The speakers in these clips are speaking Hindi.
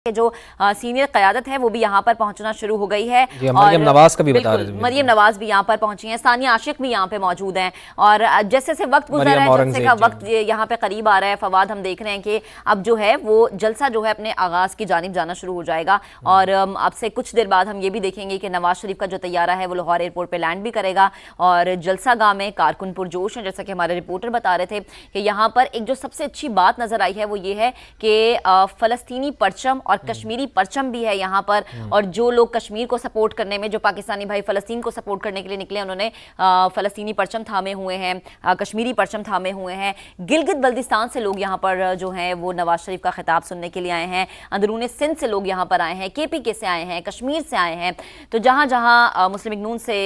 कि जो सीनियर क़यादत है वो भी यहाँ पर पहुंचना शुरू हो गई है। मरियम नवाज का भी बता रहे थे, मरियम नवाज भी यहाँ पर पहुंची हैं, सानिया आशिक भी यहाँ पे मौजूद हैं। और जैसे जैसे वक्त गुजर रहा है, जलसे का वक्त यहाँ पे करीब आ रहा है फवाद, हम देख रहे हैं कि अब जो है वो जलसा जो है अपने आगाज की जानिब जाना शुरू हो जाएगा। और अब से कुछ देर बाद हम ये भी देखेंगे कि नवाज शरीफ का जो तैयारा है वो लाहौर एयरपोर्ट पर लैंड भी करेगा। और जलसा गाह में कारकुन पुरजोश हैं, जैसा कि हमारे रिपोर्टर बता रहे थे कि यहाँ पर एक जो सबसे अच्छी बात नजर आई है वो ये है कि फलस्तीनी परचम और कश्मीरी परचम भी है यहाँ पर। और जो लोग कश्मीर को सपोर्ट करने में, जो पाकिस्तानी भाई फलस्तीन को सपोर्ट करने के लिए निकले, उन्होंने फलस्तीनी परचम थामे हुए हैं, कश्मीरी परचम थामे हुए हैं। गिलगित बल्दिस्तान से लोग यहाँ पर जो हैं वो नवाज शरीफ का खिताब सुनने के लिए आए हैं। अंदरून सिंध से लोग यहाँ पर आए हैं, KPK से आए हैं, कश्मीर से आए हैं। तो जहाँ जहाँ मुस्लिम लीग नून से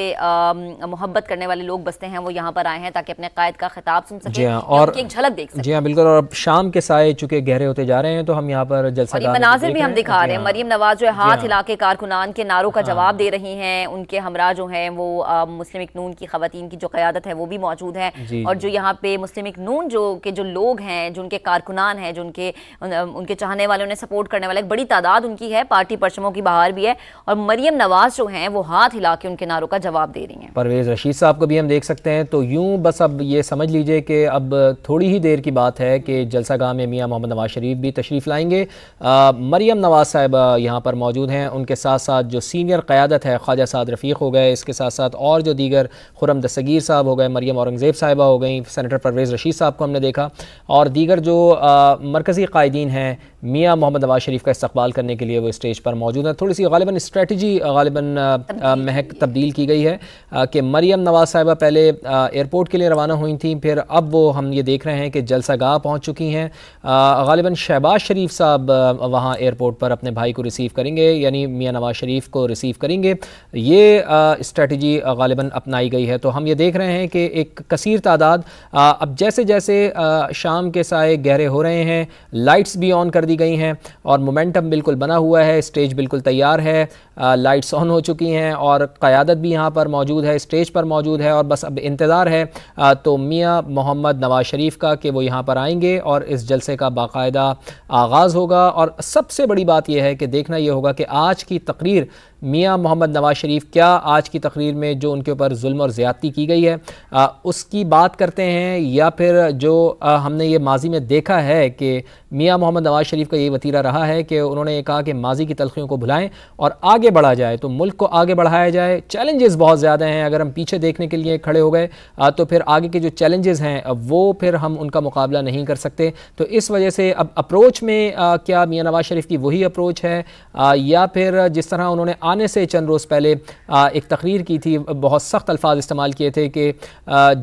मोहब्बत करने वाले लोग बसते हैं वो यहाँ पर आए हैं ताकि अपने कायद का खिताब सुन सकें और एक झलक देख सकें। जी हाँ, बिल्कुल। और शाम के साए चूंकि गहरे होते जा रहे हैं तो हम यहाँ पर जलसा मनाजिर भी हम दिखा रहे हैं। मरियम नवाज जो है हाथ हिला के कारकुनान के नारों का जवाब दे रही हैं। उनके हमरा जो हैं वो मुस्लिम लीग नून की खवातीन की जो क़यादत है वो भी मौजूद है। और जो यहाँ पे मुस्लिम लीग नून जो लोग हैं, जो उनके कारकुनान हैं, जो उनके चाहने वाले, उन्हें सपोर्ट करने वाले, एक बड़ी तादाद उनकी है। पार्टी परचमों की बहार भी है। और मरियम नवाज जो हैं वो हाथ हिला के उनके नारों का जवाब दे रही हैं। परवेज़ रशीद साहब को भी हम देख सकते हैं। तो यूं बस अब ये समझ लीजिए कि अब थोड़ी ही देर की बात है कि जलसा गाह में मियां मोहम्मद नवाज शरीफ भी तशरीफ़ लाएंगे। मरियम नवाज साहिबा यहाँ पर मौजूद हैं। उनके साथ साथ जो सीनियर क़यादत है, ख्वाजा साद रफ़ीक हो गए, इसके साथ साथ और जो दीगर खुर्रम दस्तगीर साहब हो गए, मरियम औरंगज़ेब साहिबा हो गई, सेनेटर परवेज़ रशीद साहब को हमने देखा, और दीगर जो मरकज़ी क़ायदीन हैं मियां मोहम्मद नवाज शरीफ का इस्तक़बाल करने के लिए वो स्टेज पर मौजूद है। थोड़ी सी गालिबन स्ट्रेटजी महक तब्दील की गई है कि मरियम नवाज साहिबा पहले एयरपोर्ट के लिए रवाना हुई थी, फिर अब वो हम ये देख रहे हैं कि जलसा गाह पहुँच चुकी हैं। गालिबन शहबाज शरीफ साहब वहाँ एयरपोर्ट पर अपने भाई को रिसीव करेंगे, यानी मियां नवाज शरीफ को रिसीव करेंगे। ये स्ट्रेटजी गालिबन अपनाई गई है। तो हम ये देख रहे हैं कि एक कसीर तादाद, अब जैसे जैसे शाम के साए गहरे हो रहे हैं, लाइट्स भी ऑन कर दी गई हैं और मोमेंटम बिल्कुल बना हुआ है। स्टेज बिल्कुल तैयार है, लाइट्स ऑन हो चुकी हैं और क़यादत भी यहाँ पर मौजूद है, स्टेज पर मौजूद है। और बस अब इंतज़ार है तो मियां मोहम्मद नवाज शरीफ का कि वो यहाँ पर आएंगे और इस जलसे का बाकायदा आगाज़ होगा। और सबसे बड़ी बात यह है कि देखना यह होगा कि आज की तकरीर मियां मोहम्मद नवाज शरीफ क्या आज की तकरीर में जो उनके ऊपर जुल्म और ज़्यादती की गई है उसकी बात करते हैं, या फिर जो हमने ये माजी में देखा है कि मियां मोहम्मद नवाज शरीफ का ये वतीरा रहा है कि उन्होंने ये कहा कि माजी की तलखियों को भुलाएं और आगे बढ़ा जाए, तो मुल्क को आगे बढ़ाया जाए। चैलेंजेस बहुत ज़्यादा हैं, अगर हम पीछे देखने के लिए खड़े हो गए तो फिर आगे के जो चैलेंजेस हैं वो फिर हम उनका मुकाबला नहीं कर सकते। तो इस वजह से अब अप्रोच में क्या मियां नवाज शरीफ की वही अप्रोच है, या फिर जिस तरह उन्होंने आने से चंद रोज़ पहले एक तकरीर की थी, बहुत सख्त अल्फाज इस्तेमाल किए थे कि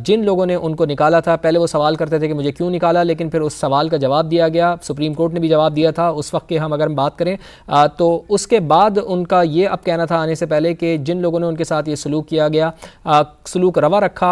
जिन लोगों ने उनको निकाला था, पहले वो सवाल करते थे कि मुझे क्यों निकाला, लेकिन फिर उस सवाल का जवाब दिया गया, सुप्रीम कोर्ट ने भी जवाब दिया था उस वक्त के। हम अगर हम बात करें तो उसके बाद उनका ये अब कहना था आने से पहले कि जिन लोगों ने उनके साथ ये सलूक किया गया, सलूक रवा रखा,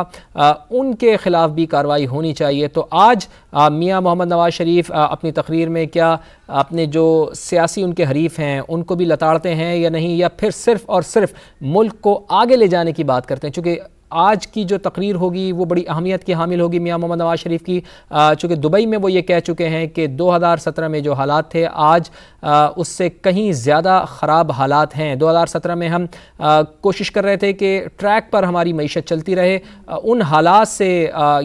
उनके खिलाफ भी कार्रवाई होनी चाहिए। तो आज मियां मोहम्मद नवाज शरीफ अपनी तकरीर में क्या अपने जो सियासी उनके हरीफ हैं उनको भी लताड़ते हैं या नहीं, या फिर सिर्फ और सिर्फ मुल्क को आगे ले जाने की बात करते हैं? चूँकि आज की जो तकरीर होगी वो बड़ी अहमियत की हामिल होगी मियां मोहम्मद नवाज शरीफ की, चूँकि दुबई में वो ये कह चुके हैं कि 2017 में जो हालात थे आज उससे कहीं ज़्यादा ख़राब हालात हैं। 2017 में हम कोशिश कर रहे थे कि ट्रैक पर हमारी मईशत चलती रहे, उन हालात से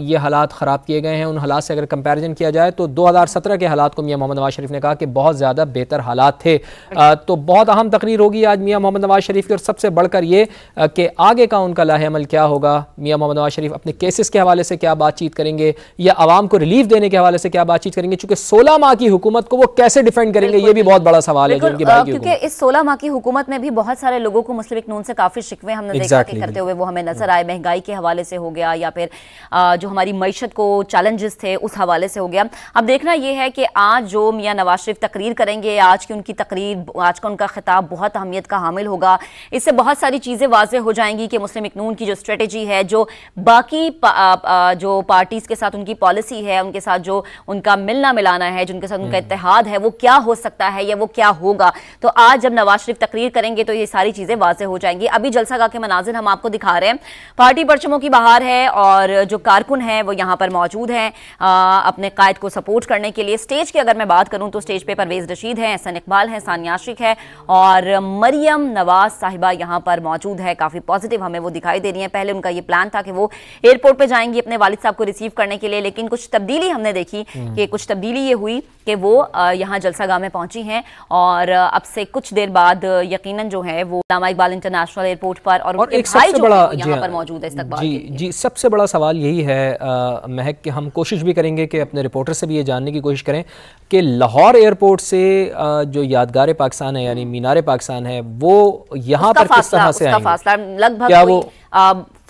ये हालात ख़राब किए गए हैं। उन हालात से अगर कंपैरिजन किया जाए तो 2017 के हालात को मियां मोहम्मद नवाज शरीफ ने कहा कि बहुत ज़्यादा बेहतर हालात थे। तो बहुत अहम तकरीर होगी आज मियां मोहम्मद नवाज शरीफ की, और सबसे बढ़कर ये कि आगे का उनका लाहे अमल क्या होगा। मियां मोहम्मद नवाज शरीफ अपने केसेस के हवाले से क्या बातचीत करेंगे, या आवाम को रिलीफ देने के हवाले से क्या बातचीत करेंगे, चूंकि 16 माह की हुकूमत को वो कैसे डिफेंड करेंगे, ये भी बहुत बड़ा सवाल है जो उनकी भाई की क्योंकि इस 16 माह की हुकूमत में भी बहुत सारे लोगों को मुस्लिम लीग नून से काफी शिकवे हमने देखा कि करते हुए वो हमें नजर आए। महंगाई के हवाले से हो गया, या फिर जो हमारी मईशत को चैलेंजेस थे उस हवाले से हो गया। अब देखना यह है कि आज जो मियां नवाज शरीफ तकरीर करेंगे, आज की उनकी तकरीर, आज का उनका खिताब बहुत अहमियत का हामिल होगा। इससे बहुत सारी चीजें वाज़ेह हो जाएंगी कि मुस्लिम लीग नून की जो स्ट्रेटेजी स्ट्रेटेजी है, जो बाकी जो पार्टीज के साथ उनकी पॉलिसी है, उनके साथ जो उनका मिलना मिलाना है, जिनके साथ उनका इत्तेहाद है, वो क्या हो सकता है या वो क्या होगा। तो आज जब नवाज शरीफ तकरीर करेंगे तो ये सारी चीजें वाज़ेह हो जाएंगी। अभी जलसागाह के मनाजिर हम आपको दिखा रहे हैं, पार्टी परचमों की बहार है और जो कारकुन है वो यहाँ पर मौजूद हैं अपने कायद को सपोर्ट करने के लिए। स्टेज की अगर मैं बात करूं तो स्टेज पे परवेज रशीद है, एहसन इकबाल है, सानिया आशिक है और मरियम नवाज साहिबा यहाँ पर मौजूद है। काफी पॉजिटिव हमें वो दिखाई दे रही है। पहले उनका ये प्लान था कि वो एयरपोर्ट पे जाएंगी अपने वालिद साहब को रिसीव करने के लिए, लेकिन कुछ तब्दीली हमने देखी कि कुछ तब्दीली ये हुई कि वो यहाँ जलसागाह में पहुंची हैं और अब से कुछ देर बाद यकीनन जो है वो अल्लामा इकबाल इंटरनेशनल एयरपोर्ट पर और एक सबसे बड़ा यहाँ पर मौजूद है इस्तकबाल जी सबसे बड़ा सवाल यही है महक कि हम कोशिश भी करेंगे कि अपने रिपोर्टर से भी ये जानने की कोशिश करें कि लाहौर एयरपोर्ट से जो यादगार पाकिस्तान है यानी मीनार पाकिस्तान है वो यहाँ पर किस तरह से आएंगे? लगभग क्या वो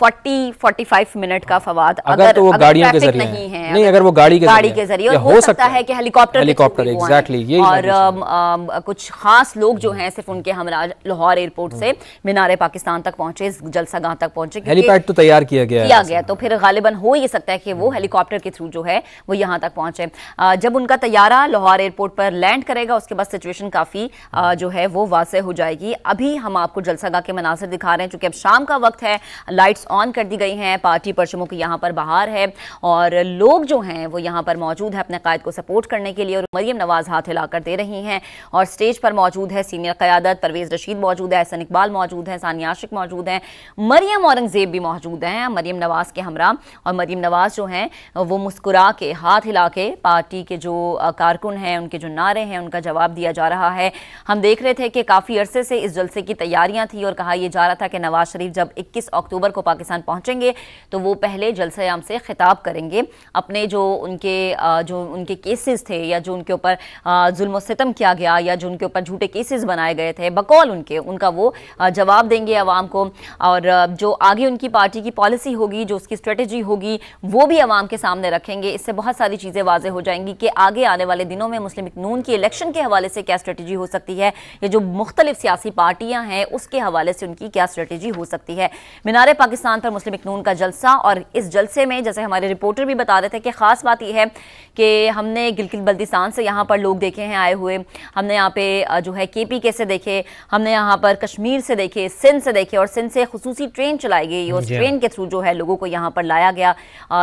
40-45 मिनट का फवाद अगर तो वो गाड़ियों के जरिए नहीं है, नहीं अगर वो गाड़ी के जरिए हो सकता है कि हेलीकॉप्टर एग्जैक्टली ये और कुछ खास लोग जो हैं सिर्फ उनके हमरा लाहौर एयरपोर्ट से मीनार पाकिस्तान तक पहुंचे, जलसागाह तक पहुंचे, हेलीपैड तो तैयार किया गया तो फिर गालिबन हो ये सकता है कि वो हेलीकॉप्टर के थ्रू जो है वो यहाँ तक पहुंचे। जब उनका तैयारा लाहौर एयरपोर्ट पर लैंड करेगा उसके बाद सिचुएशन काफी जो है वो वाज़ेह हो जाएगी। अभी हम आपको जलसागाह के मनासिर दिखा रहे हैं, चूंकि अब शाम का वक्त है, लाइट्स ऑन कर दी गई हैं, पार्टी परचमों की यहाँ पर बहार है और लोग जो हैं वो यहाँ पर मौजूद है अपने कायद को सपोर्ट करने के लिए और मरियम नवाज हाथ हिलाकर दे रही हैं और स्टेज पर मौजूद है सीनियर क़यादत, परवेज रशीद मौजूद है, एहसन इकबाल मौजूद है, सानिया आशिक मौजूद हैं, मरियम औरंगजेब भी मौजूद हैं मरियम नवाज के हमरा। और मरियम नवाज जो हैं वो मुस्कुरा के हाथ हिला के पार्टी के जो कारकुन हैं उनके जो नारे हैं उनका जवाब दिया जा रहा है। हम देख रहे थे कि काफ़ी अरसे से इस जलसे की तैयारियां थी और कहा यह जा रहा था कि नवाज शरीफ जब 21 अक्टूबर को पाकिस्तान पहुंचेंगे तो वो पहले जलसे-ए-आम से खिताब करेंगे, अपने जो उनके केसेस थे या जो उनके ऊपर जुल्म सितम किया गया या जो उनके ऊपर झूठे केसेस बनाए गए थे बकौल उनका वो जवाब देंगे अवाम को और जो आगे उनकी पार्टी की पॉलिसी होगी, जो उसकी स्ट्रेटेजी होगी वो भी अवाम के सामने रखेंगे। इससे बहुत सारी चीज़ें वाज़ेह हो जाएंगी कि आगे आने वाले दिनों में मुस्लिम लीग नून की इलेक्शन के हवाले से क्या स्ट्रेटेजी हो सकती है या जो मुख्तलिफ सियासी पार्टियां हैं उसके हवाले से उनकी क्या स्ट्रेटेजी हो सकती है। मीनार पाकिस्तान पर मुस्लिम लीग नून का जलसा और इस जलसे में जैसे हमारे रिपोर्टर भी बता रहे थे कि खास बात यह है कि हमने गिलगित बल्तिस्तान से यहाँ पर लोग देखे हैं आए हुए, हमने यहाँ पे जो है KPK से देखे, हमने यहाँ पर कश्मीर से देखे, सिंध से देखे और सिंध से खुसूसी ट्रेन चलाई गई और ट्रेन के थ्रू जो है लोगों को यहाँ पर लाया गया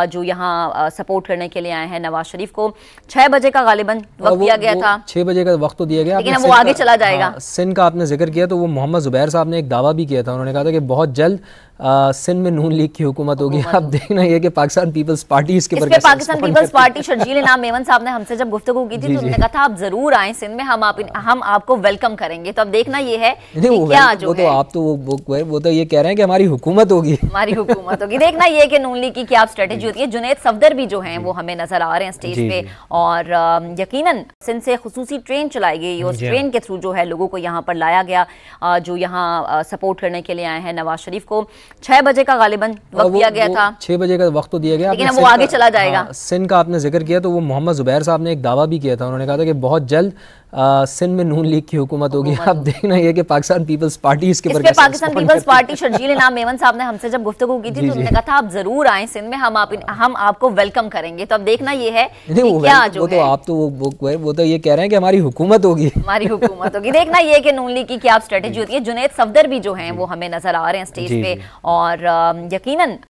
जो यहाँ सपोर्ट करने के लिए आए हैं नवाज शरीफ को। 6 बजे का गालिबन वक्त दिया गया था, 6 बजे का वक्त तो दिया गया, लेकिन वो आगे चला जाएगा। सिंध का आपने जिक्र किया तो वो मोहम्मद जुबैर साहब ने एक दावा भी किया था, उन्होंने कहा था कि बहुत जल्द सिंध में नून लीग की हुकूमत होगी। अब देखना यह कि पाकिस्तान पीपल्स पार्टी इसके ऊपर पाकिस्तान पीपल्स पार्टी शर्जील इनाम मेमन साहब ने हमसे जब गुफ्तगू की थी तो उन्होंने कहा था आप जरूर आए सिंध में, हम आपको वेलकम करेंगे। तो अब देखना ये है क्या जो तो आप तो वो तो ये कह रहे हैं कि हमारी हुकूमत होगी, हमारी हुकूमत होगी। देखना ये कि नून लीग की क्या स्ट्रेटेजी होती है। जुनैद सफदर भी जो हैं वो हमें नजर आ रहे हैं स्टेज पे और यकीनन सिंध से खुसूसी ट्रेन चलाई गई और ट्रेन के थ्रू जो है लोगों को यहाँ पर लाया गया जो यहाँ सपोर्ट करने के लिए आए हैं नवाज शरीफ को। 6 बजे का गालिबन वक्त दिया गया था, 6 बजे का वक्त तो दिया गया, लेकिन वो आगे चला जाएगा। सिंध का आपने जिक्र किया तो वो मोहम्मद जुबैर साहब ने एक दावा भी किया था, उन्होंने कहा था कि बहुत जल्द सिंध में नून लीग की हुकूमत होगी। अब देखना यह कि पाकिस्तान पीपल्स पार्टी इसके ऊपर पाकिस्तान पीपल्स पार्टी शर्जील इनाम मेमन साहब ने हमसे जब गुफ्तगू की थी तो उन्होंने कहा था आप जरूर आए सिंध में, हम आपको वेलकम करेंगे। तो अब देखना ये है क्या जो तो आप तो वो तो ये कह रहे हैं कि हमारी हुकूमत होगी, हमारी हुकूमत होगी। देखना ये कि नून लीग की क्या स्ट्रेटेजी होती है। जुनैद सफदर भी जो है वो हमें नजर आ रहे हैं स्टेज पे और यकीनन